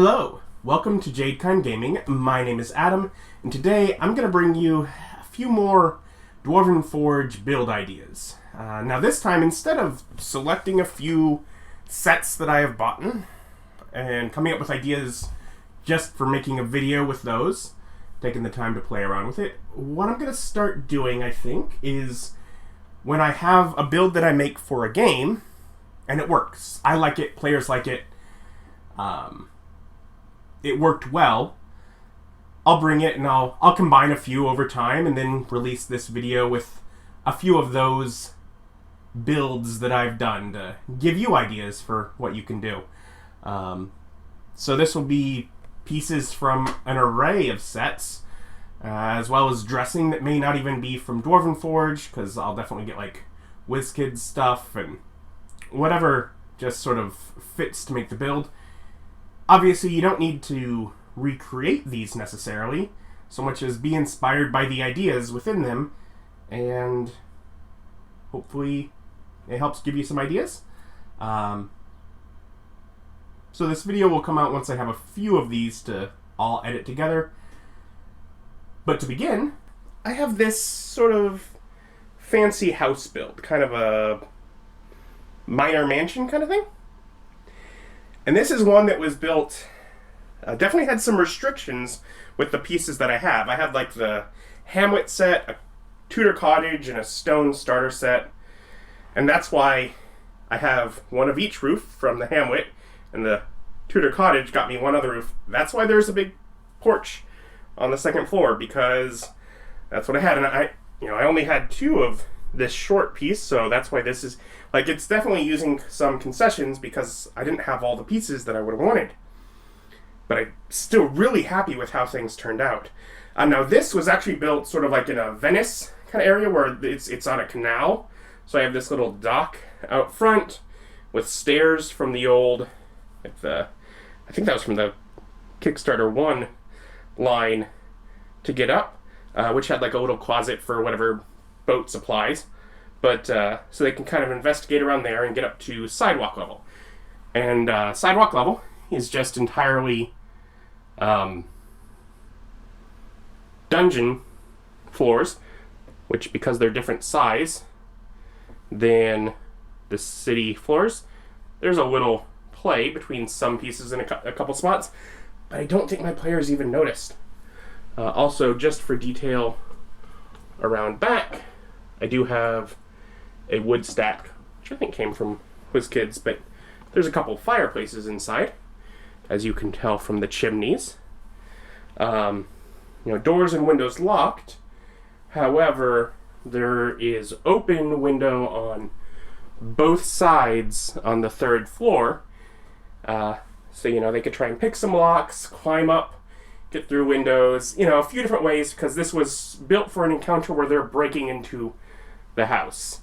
Hello, welcome to Jadekind Gaming. My name is Adam, and today I'm going to bring you a few more Dwarven Forge build ideas. Now this time, instead of selecting a few sets that I have bought and coming up with ideas just for making a video with those, taking the time to play around with it, what I'm going to start doing, I think, is when I have a build that I make for a game, and it works. I like it, players like it, it worked well, I'll bring it and I'll combine a few over time and then release this video with a few of those builds that I've done to give you ideas for what you can do. So this will be pieces from an array of sets, as well as dressing that may not even be from Dwarven Forge, because I'll definitely get like WizKids stuff and whatever just sort of fits to make the build. Obviously, you don't need to recreate these necessarily, so much as be inspired by the ideas within them, and hopefully it helps give you some ideas. So this video will come out once I have a few of these to all edit together. But to begin, I have this sort of fancy house build, kind of a minor mansion kind of thing. And this is one that was built, definitely had some restrictions with the pieces that I have. I have like the Hamlet set, a Tudor cottage, and a stone starter set. And that's why I have one of each roof from the Hamlet, and the Tudor cottage got me one other roof. That's why there's a big porch on the second floor, because that's what I had. And I only had two of this short piece, so that's why this is, like, it's definitely using some concessions because I didn't have all the pieces that I would have wanted. But I'm still really happy with how things turned out. Now this was actually built sort of like in a Venice kind of area where it's on a canal. So I have this little dock out front with stairs from the old, I think that was from the Kickstarter 1 line to get up, which had like a little closet for whatever boat supplies, but so they can kind of investigate around there and get up to sidewalk level. And sidewalk level is just entirely dungeon floors, which, because they're different size than the city floors, there's a little play between some pieces in a couple spots, but I don't think my players even noticed. Also, just for detail around back, I do have a wood stack, which I think came from WizKids, but there's a couple fireplaces inside, as you can tell from the chimneys. Doors and windows locked. However, there is open window on both sides on the third floor. So, they could try and pick some locks, climb up, get through windows, a few different ways, because this was built for an encounter where they're breaking into the house.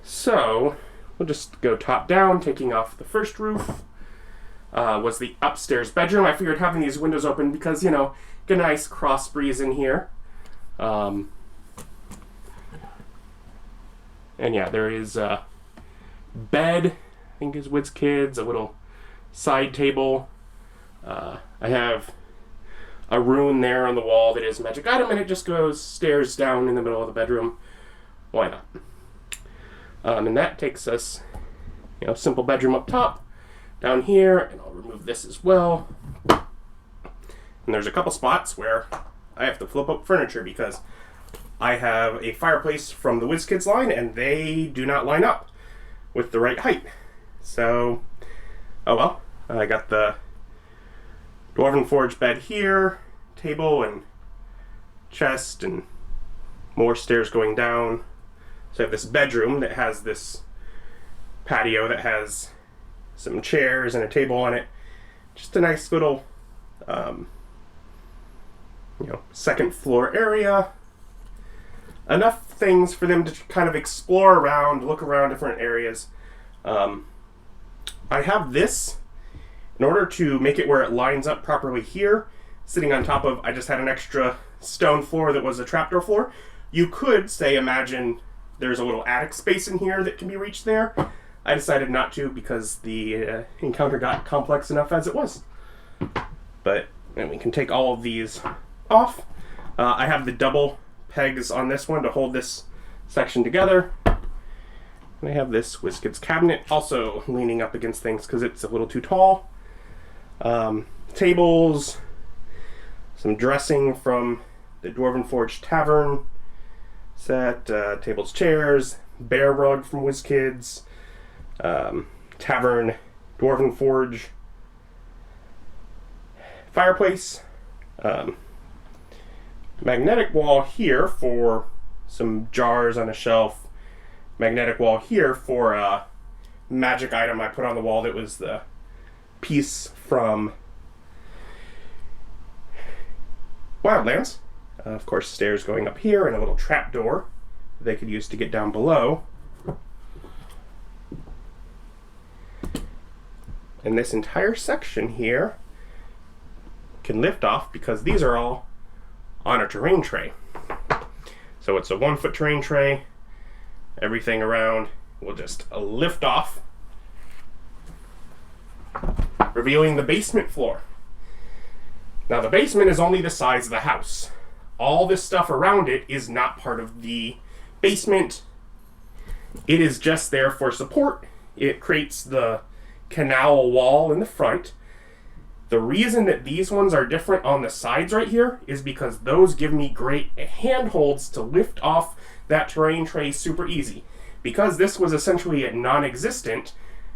So we'll just go top down, taking off the first roof. Was the upstairs bedroom. I figured having these windows open because, get a nice cross breeze in here. And yeah, there is a bed, I think is WizKids, a little side table. I have a rune there on the wall that is magic item, and it just goes stairs down in the middle of the bedroom. Why not? And that takes us, simple bedroom up top, down here, and I'll remove this as well. And there's a couple spots where I have to flip up furniture because I have a fireplace from the WizKids line, and they do not line up with the right height. So, oh well. I got the Dwarven Forge bed here, table and chest, and more stairs going down. So I have this bedroom that has this patio that has some chairs and a table on it. Just a nice little, second floor area. Enough things for them to kind of explore around, look around different areas. I have this, in order to make it where it lines up properly here, sitting on top of, I just had an extra stone floor that was a trapdoor floor. You could, say, imagine there's a little attic space in here that can be reached there. I decided not to because the encounter got complex enough as it was. But then we can take all of these off. I have the double pegs on this one to hold this section together. And I have this Whiskets cabinet also leaning up against things because it's a little too tall. Tables, some dressing from the Dwarven Forge Tavern set, tables, chairs, bear rug from WizKids, Tavern, Dwarven Forge, fireplace, magnetic wall here for some jars on a shelf, magnetic wall here for a magic item I put on the wall that was the piece from Wildlands. Of course, stairs going up here and a little trap door they could use to get down below. And this entire section here can lift off because these are all on a terrain tray. So it's a 1-foot terrain tray. Everything around will just lift off, revealing the basement floor. Now the basement is only the size of the house. All this stuff around it is not part of the basement. It is just there for support. It creates the canal wall in the front. The reason that these ones are different on the sides right here is because those give me great handholds to lift off that terrain tray super easy. Because this was essentially non-existent,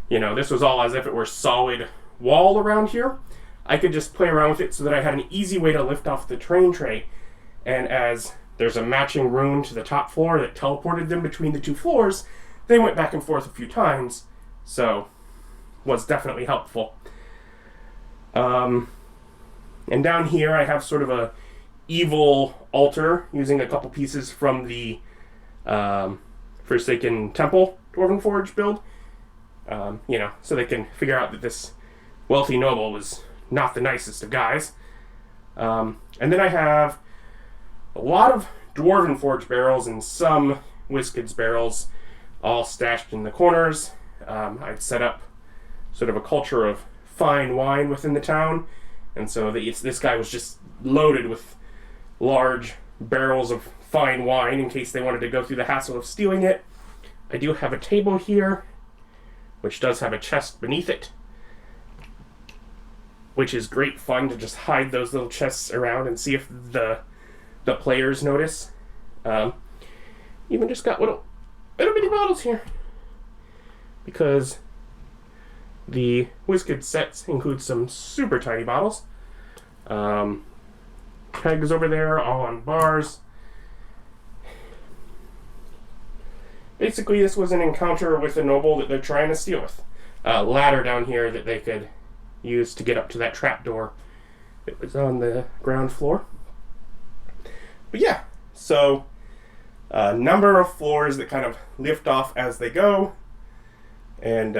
this was all as if it were solid wall around here, I could just play around with it so that I had an easy way to lift off the terrain tray. And as there's a matching rune to the top floor that teleported them between the two floors, they went back and forth a few times, so was definitely helpful. And down here I have sort of a evil altar using a couple pieces from the Forsaken Temple Dwarven Forge build, so they can figure out that this wealthy noble was not the nicest of guys. And then I have a lot of Dwarven Forge barrels and some WizKids barrels all stashed in the corners. I'd set up sort of a culture of fine wine within the town, and so this guy was just loaded with large barrels of fine wine in case they wanted to go through the hassle of stealing it. I do have a table here, which does have a chest beneath it, which is great fun to just hide those little chests around and see if the players notice. Even just got little bitty bottles here, because the WizKids sets include some super tiny bottles. Kegs over there, all on bars. Basically, this was an encounter with a noble that they're trying to steal with. A ladder down here that they could use to get up to that trapdoor that was on the ground floor. But yeah, so a number of floors that kind of lift off as they go, and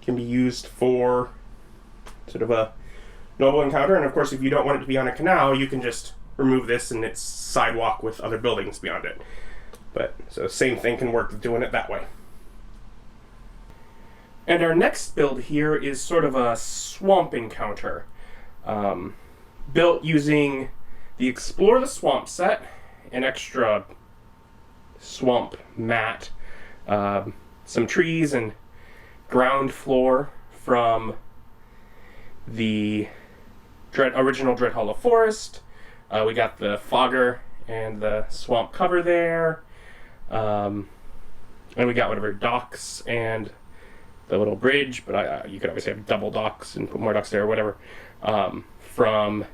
can be used for sort of a noble encounter. And of course, if you don't want it to be on a canal, you can just remove this and it's sidewalk with other buildings beyond it. But so same thing can work doing it that way. And our next build here is sort of a swamp encounter, built using the Explore the Swamp set, an extra swamp mat, some trees and ground floor from the original Dread Hollow Forest. We got the fogger and the swamp cover there, and we got whatever docks and the little bridge, but you could obviously have double docks and put more docks there or whatever, from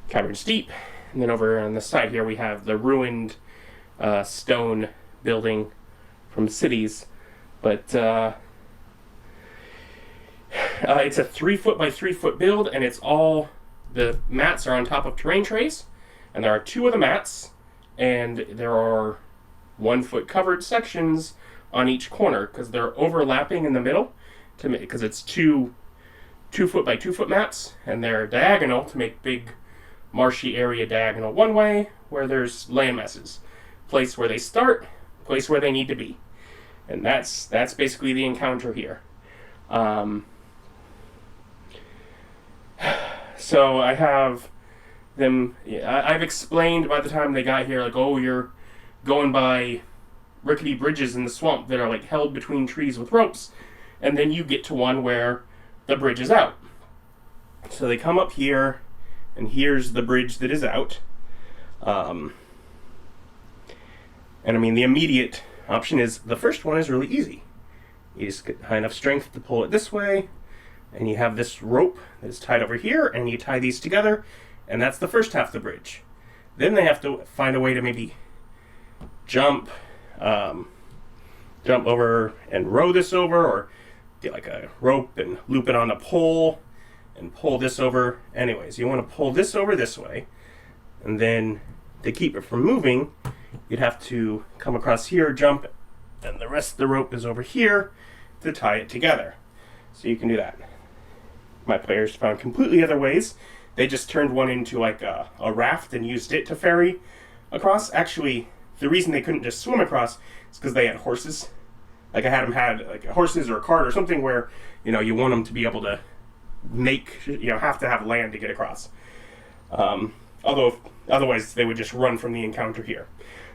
Caverns Deep. And then over on the side here we have the ruined stone building from Cities, but it's a 3-foot by 3-foot build, and it's all the mats are on top of terrain trays, and there are 2 of the mats, and there are 1-foot covered sections on each corner because they're overlapping in the middle because it's 2-foot by 2-foot mats, and they're diagonal to make big marshy area diagonal one way where there's land masses, place where they start, place where they need to be. And that's basically the encounter here. So I have them. I've explained by the time they got here, like, oh, you're going by rickety bridges in the swamp that are like held between trees with ropes, and then you get to one where the bridge is out. So they come up here, and here's the bridge that is out. And I mean, the immediate option is, the first one is really easy. You just get high enough strength to pull it this way, and you have this rope that is tied over here, and you tie these together, and that's the first half of the bridge. Then they have to find a way to maybe jump over and row this over, or get like a rope and loop it on a pole and pull this over. Anyways, you want to pull this over this way, and then to keep it from moving, you'd have to come across here, jump, and the rest of the rope is over here to tie it together. So you can do that. My players found completely other ways. They just turned one into like a raft and used it to ferry across. Actually, the reason they couldn't just swim across is because they had horses. Like I had like horses or a cart or something where, you want them to be able to have to have land to get across. Although otherwise they would just run from the encounter here.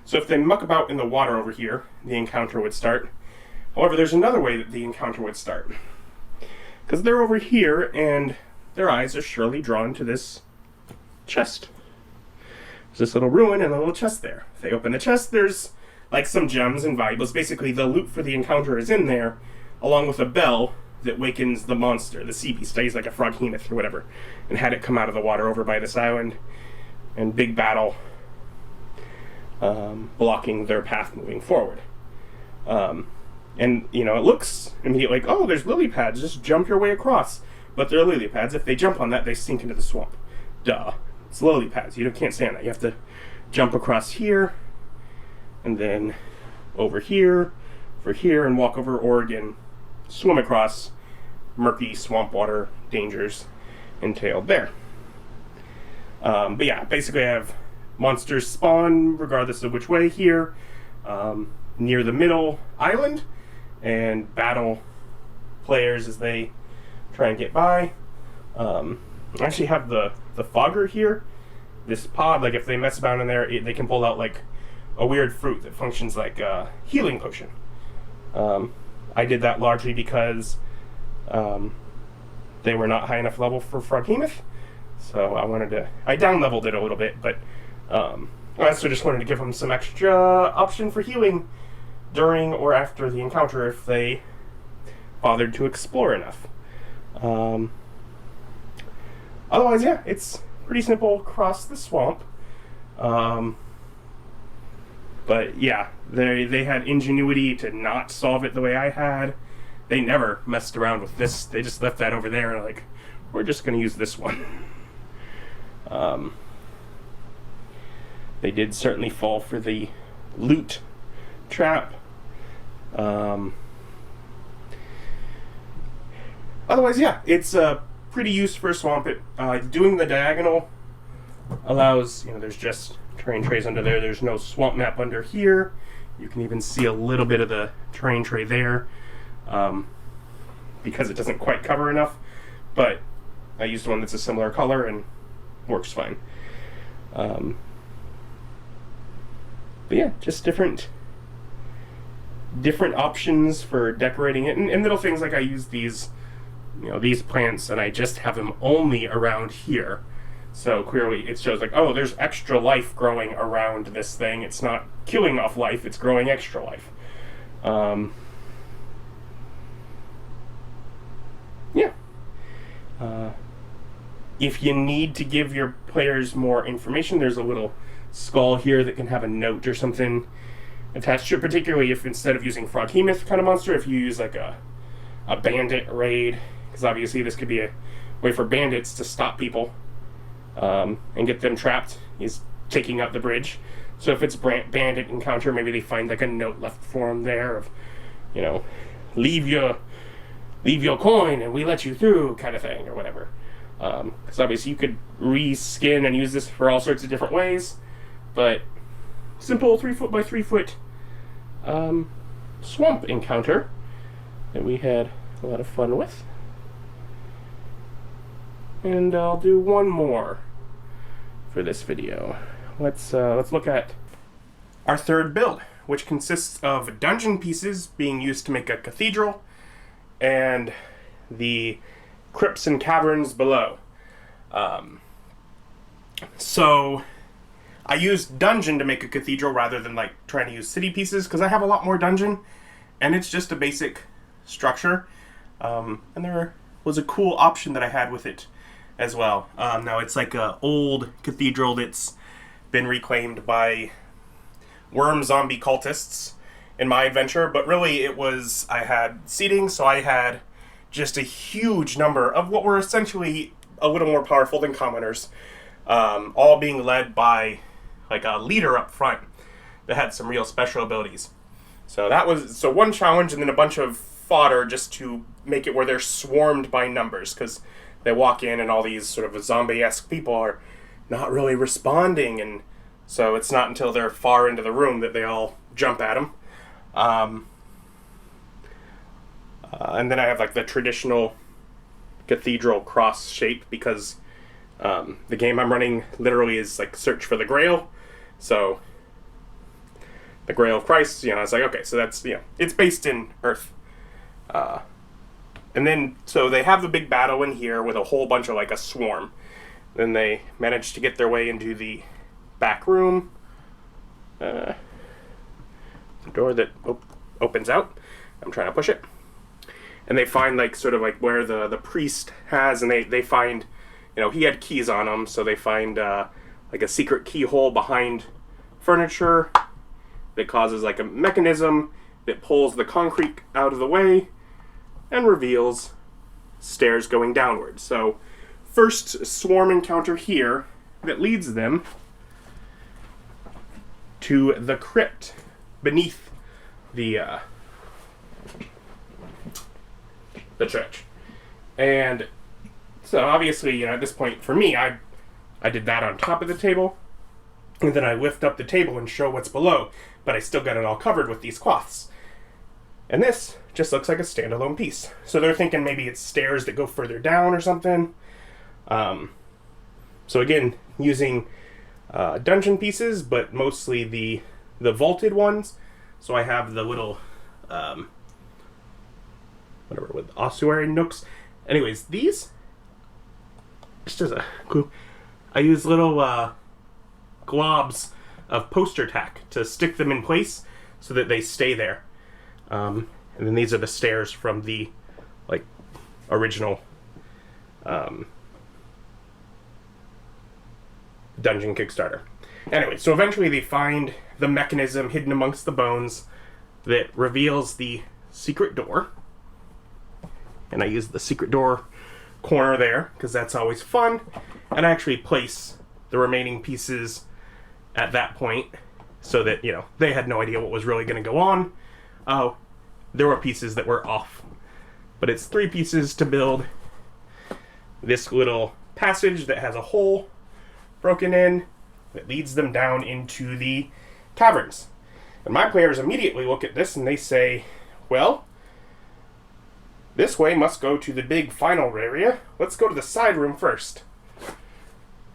So if they muck about in the water over here, the encounter would start. However, there's another way that the encounter would start. Because they're over here, and their eyes are surely drawn to this chest. There's this little ruin and a little chest there. If they open the chest, there's like some gems and valuables. Basically, the loot for the encounter is in there, along with a bell that wakens the monster, the sea beast. I used like a froghemoth or whatever, and had it come out of the water over by this island, and big battle, blocking their path moving forward. And, it looks immediately like, oh, there's lily pads, just jump your way across. But they're lily pads. If they jump on that, they sink into the swamp. Duh. It's lily pads. You can't stand that. You have to jump across here, and then over here, for here, and walk over, or again, swim across murky swamp water dangers entailed there. But yeah, basically I have monsters spawn regardless of which way here, near the middle island, and battle players as they try and get by. I actually have the fogger here. This pod, like if they mess about in there, they can pull out like a weird fruit that functions like a healing potion. I did that largely because they were not high enough level for froghemoth, so I down leveled it a little bit, but I also just wanted to give them some extra option for healing during or after the encounter if they bothered to explore enough. Otherwise, yeah, it's pretty simple across the swamp. But yeah, they had ingenuity to not solve it the way I had. They never messed around with this. They just left that over there and like, we're just going to use this one. They did certainly fall for the loot trap. Otherwise, yeah, it's a pretty used for a swamp. Doing the diagonal allows, there's just terrain trays under there. There's no swamp map under here. You can even see a little bit of the terrain tray there, because it doesn't quite cover enough. But I used one that's a similar color and works fine. But yeah, just different options for decorating it, and little things like I use these plants, and I just have them only around here. So clearly it shows like, oh, there's extra life growing around this thing. It's not killing off life, it's growing extra life. Yeah. If you need to give your players more information, there's a little skull here that can have a note or something attached to it, particularly if instead of using froghemoth kind of monster, if you use like a bandit raid, because obviously this could be a way for bandits to stop people and get them trapped. He's taking out the bridge. So if it's bandit encounter, maybe they find like a note left for them there of, leave your coin and we let you through kind of thing, or whatever. Because obviously you could reskin and use this for all sorts of different ways, but simple 3 foot by 3 foot swamp encounter that we had a lot of fun with. And I'll do one more for this video. Let's look at our third build, which consists of dungeon pieces being used to make a cathedral, and the crypts and caverns below. So I used dungeon to make a cathedral rather than like trying to use city pieces, because I have a lot more dungeon, and it's just a basic structure. And there was a cool option that I had with it as well. Now it's like an old cathedral that's been reclaimed by worm zombie cultists in my adventure, but really it was, I had seating, so I had just a huge number of what were essentially a little more powerful than commoners, all being led by like a leader up front that had some real special abilities. So that was one challenge, and then a bunch of fodder just to make it where they're swarmed by numbers, because they walk in and all these sort of zombie-esque people are not really responding, and so it's not until they're far into the room that they all jump at them. And then I have like the traditional cathedral cross shape, because the game I'm running literally is like search for the Grail. So the Grail of Christ, it's like, okay, so that's, it's based in Earth. And then, so they have the big battle in here with a whole bunch of like a swarm. Then they manage to get their way into the back room. The door that opens out. I'm trying to push it. And they find like sort of like where the priest has, and they find, he had keys on him, so they find like a secret keyhole behind furniture that causes like a mechanism that pulls the concrete out of the way and reveals stairs going downward. So first swarm encounter here that leads them to the crypt beneath the church. And so obviously, at this point for me, I did that on top of the table, and then I lift up the table and show what's below, but I still got it all covered with these cloths. And this just looks like a standalone piece. So they're thinking maybe it's stairs that go further down or something. So again, using dungeon pieces, but mostly the vaulted ones. So I have the little whatever, with ossuary nooks. Anyways, these, just as a clue, I use little globs of poster tack to stick them in place so that they stay there. And then these are the stairs from the like original dungeon Kickstarter. Anyway, so eventually they find the mechanism hidden amongst the bones that reveals the secret door. And I use the secret door corner there, because that's always fun. And I actually place the remaining pieces at that point, so that, they had no idea what was really going to go on. Oh, there were pieces that were off. But it's 3 pieces to build this little passage that has a hole broken in that leads them down into the caverns. And my players immediately look at this and they say, well, this way must go to the big final area. Let's go to the side room first.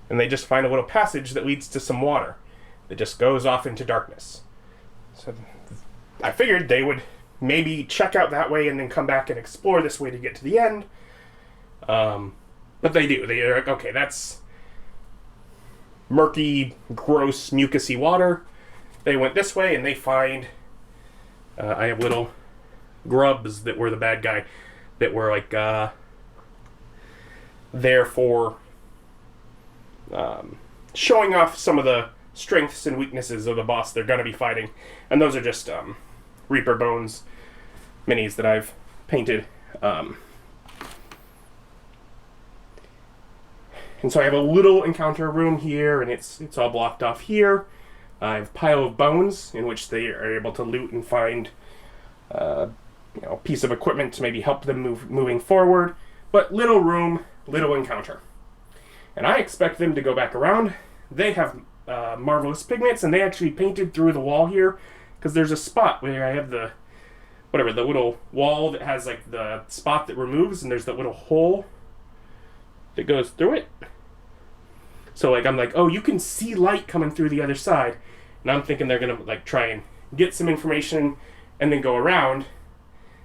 And they just find a little passage that leads to some water that just goes off into darkness. So I figured they would maybe check out that way and then come back and explore this way to get to the end. But they do. They're like, okay, that's murky, gross, mucusy water. They went this way and they find, I have little grubs that were the bad guy, that were like there for showing off some of the strengths and weaknesses of the boss they're going to be fighting. And those are just Reaper Bones minis that I've painted. And so I have a little encounter room here, and it's all blocked off here. I have a pile of bones in which they are able to loot and find a piece of equipment to maybe help them moving forward. But little room, little encounter. And I expect them to go back around. They have marvelous pigments, and they actually painted through the wall here, because there's a spot where I have the whatever, the little wall that has like the spot that removes, and there's that little hole that goes through it. So like I'm like, oh, you can see light coming through the other side, and I'm thinking they're gonna like try and get some information and then go around.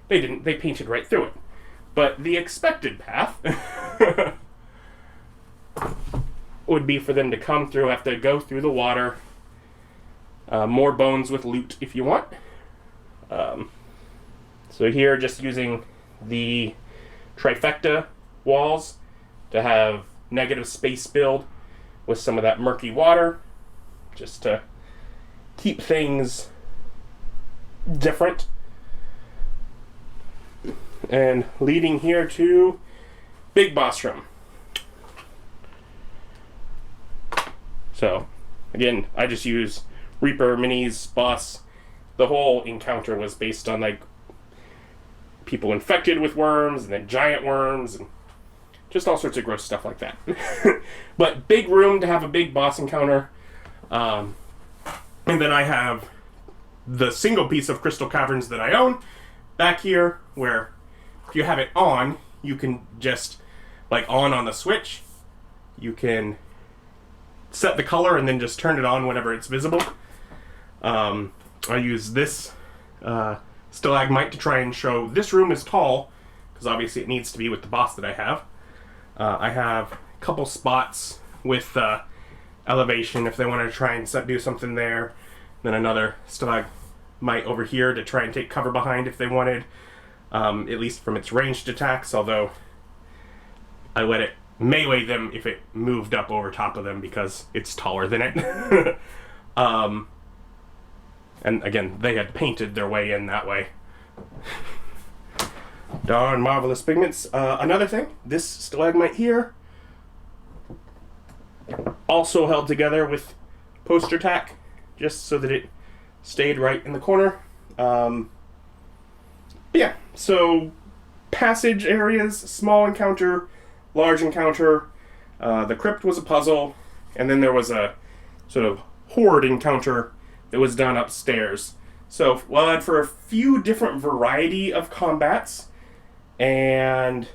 They didn't. They painted right through it. But the expected path would be for them to come through, have to go through the water. More bones with loot if you want. So here, just using the trifecta walls to have negative space build with some of that murky water, just to keep things different. And leading here to Big Boss Room. So, again, I just use Reaper, Minis, Boss. The whole encounter was based on, like, people infected with worms, and then giant worms, and just all sorts of gross stuff like that. But big room to have a big boss encounter. And then I have the single piece of Crystal Caverns that I own back here, where if you have it on, you can just, like, on the switch, you can set the color and then just turn it on whenever it's visible. I use this stalagmite to try and show this room is tall, because obviously it needs to be with the boss that I have. I have a couple spots with elevation if they want to try and do something there. Then another stalagmite over here to try and take cover behind if they wanted, at least from its ranged attacks, although I let it melee them if it moved up over top of them because it's taller than it. And again, they had painted their way in that way. Darn marvelous pigments. Another thing, this stalagmite here, also held together with poster tack, just so that it stayed right in the corner. But yeah, so passage areas, small encounter, large encounter. The crypt was a puzzle, and then there was a sort of horde encounter that was done upstairs. So, well, I had for a few different variety of combats, and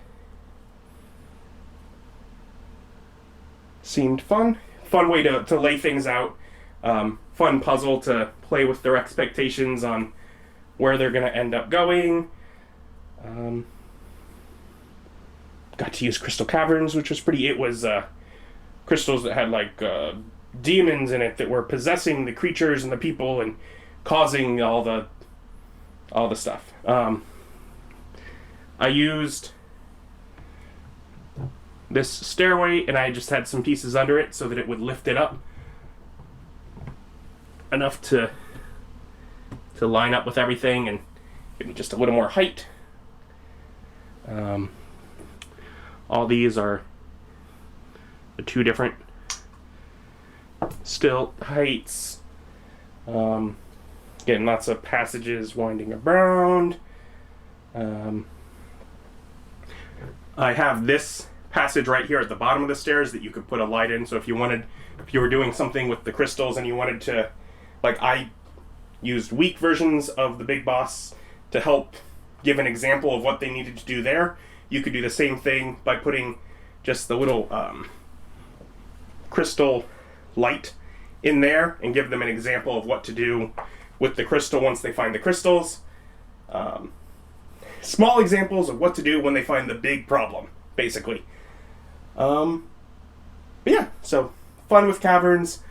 seemed fun. Fun way to lay things out. Fun puzzle to play with their expectations on where they're going to end up going. Got to use crystal caverns, which was pretty... It was crystals that had, like, demons in it that were possessing the creatures and the people and causing all the stuff. I used this stairway, and I just had some pieces under it so that it would lift it up enough to line up with everything and give me just a little more height. All these are the two different still heights. Again, lots of passages winding around. I have this passage right here at the bottom of the stairs that you could put a light in. So if you were doing something with the crystals and you wanted to, like, I used weak versions of the big boss to help give an example of what they needed to do there. You could do the same thing by putting just the little crystal light in there and give them an example of what to do with the crystal once they find the crystals. Small examples of what to do when they find the big problem, basically. But yeah, so fun with caverns,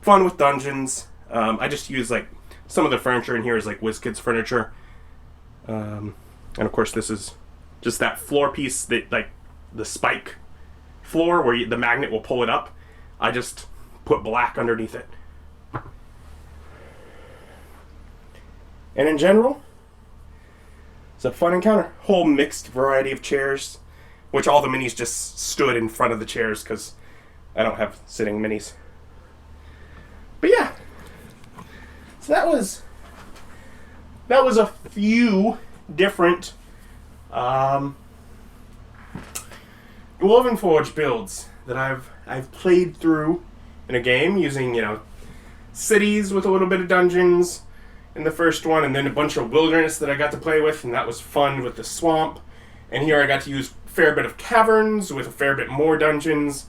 fun with dungeons. I just use, like, some of the furniture in here is like WizKids furniture. And of course this is just that floor piece that, like, the spike floor where the magnet will pull it up. I just put black underneath it. And in general, it's a fun encounter. Whole mixed variety of chairs, which all the minis just stood in front of the chairs because I don't have sitting minis. But yeah, so that was a few different Dwarven Forge builds that I've played through in a game using, cities with a little bit of dungeons, in the first one, and then a bunch of wilderness that I got to play with, and that was fun with the swamp. And here I got to use a fair bit of caverns with a fair bit more dungeons.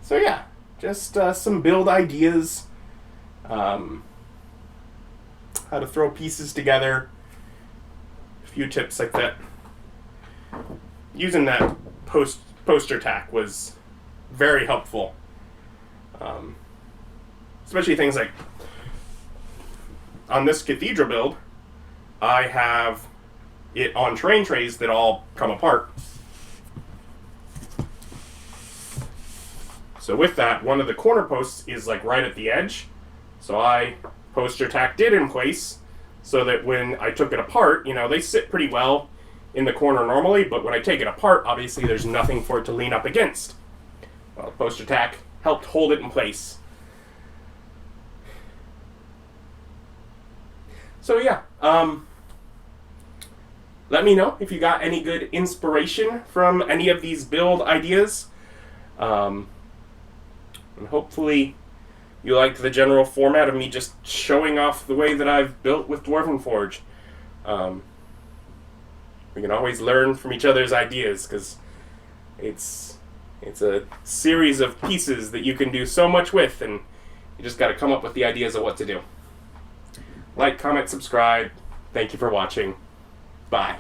So yeah, just some build ideas, how to throw pieces together, a few tips like that. Using that poster tack was very helpful. Especially things like, on this Cathedral build, I have it on train trays that all come apart. So with that, one of the corner posts is like right at the edge. So I poster tacked it in place so that when I took it apart, they sit pretty well in the corner normally, but when I take it apart, obviously there's nothing for it to lean up against. Well, poster tack helped hold it in place. So yeah, let me know if you got any good inspiration from any of these build ideas. And hopefully you liked the general format of me just showing off the way that I've built with Dwarven Forge. We can always learn from each other's ideas, because it's a series of pieces that you can do so much with, and you just got to come up with the ideas of what to do. Like, comment, subscribe. Thank you for watching. Bye.